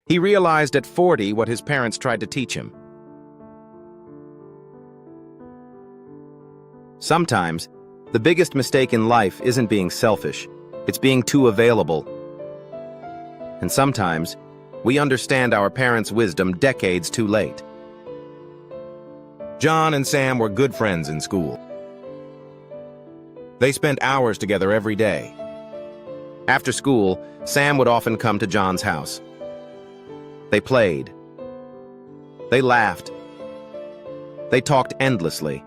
He realized at 40 what his parents tried to teach him. Sometimes, the biggest mistake in life isn't being selfish, it's being too available. And sometimes, we understand our parents' wisdom decades too late. John and Sam were good friends in school. They spent hours together every day. After school, Sam would often come to John's house. They played. They laughed. They talked endlessly.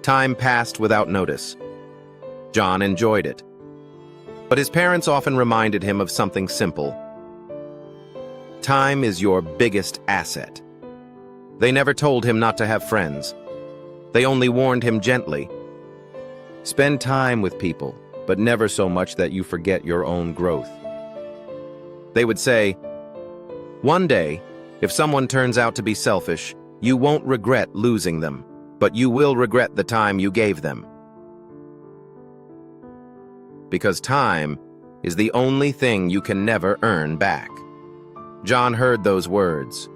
Time passed without notice. John enjoyed it. But his parents often reminded him of something simple. Time is your biggest asset. They never told him not to have friends. They only warned him gently. Spend time with people, but never so much that you forget your own growth. They would say, one day, if someone turns out to be selfish, you won't regret losing them, but you will regret the time you gave them. Because time is the only thing you can never earn back. John heard those words,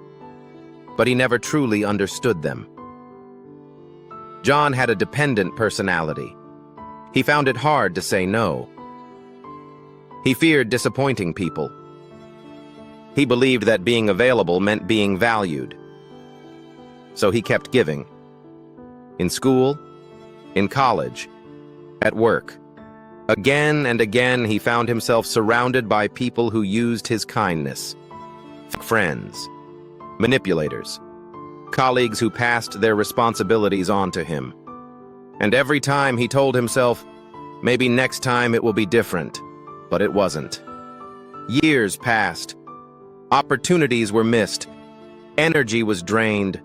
but he never truly understood them. John had a dependent personality. He found it hard to say no. He feared disappointing people. He believed that being available meant being valued. So he kept giving. In school, in college, at work. Again and again he found himself surrounded by people who used his kindness. Friends, manipulators, colleagues who passed their responsibilities on to him. And every time he told himself, maybe next time it will be different, but it wasn't. Years passed. Opportunities were missed. Energy was drained.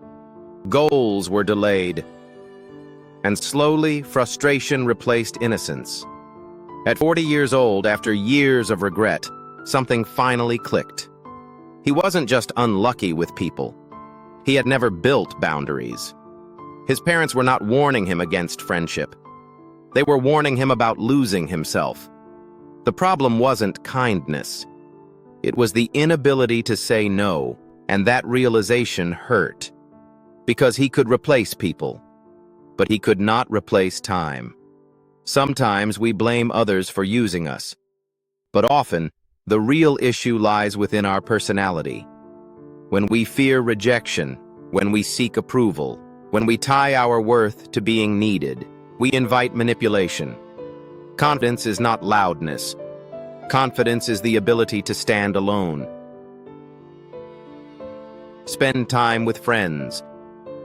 Goals were delayed. And slowly, frustration replaced innocence. At 40 years old, after years of regret, something finally clicked. He wasn't just unlucky with people. He had never built boundaries. His parents were not warning him against friendship. They were warning him about losing himself. The problem wasn't kindness. It was the inability to say no, and that realization hurt. Because he could replace people, but he could not replace time. Sometimes we blame others for using us, but often the real issue lies within our personality. When we fear rejection, when we seek approval, when we tie our worth to being needed, we invite manipulation. Confidence is not loudness. Confidence is the ability to stand alone. Spend time with friends.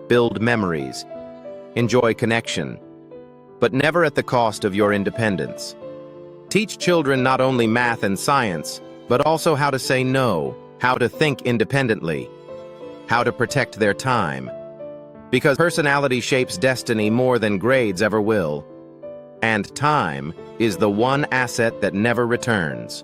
Build memories. Enjoy connection. But never at the cost of your independence. Teach children not only math and science, but also how to say no, how to think independently, how to protect their time. Because personality shapes destiny more than grades ever will. And time is the one asset that never returns.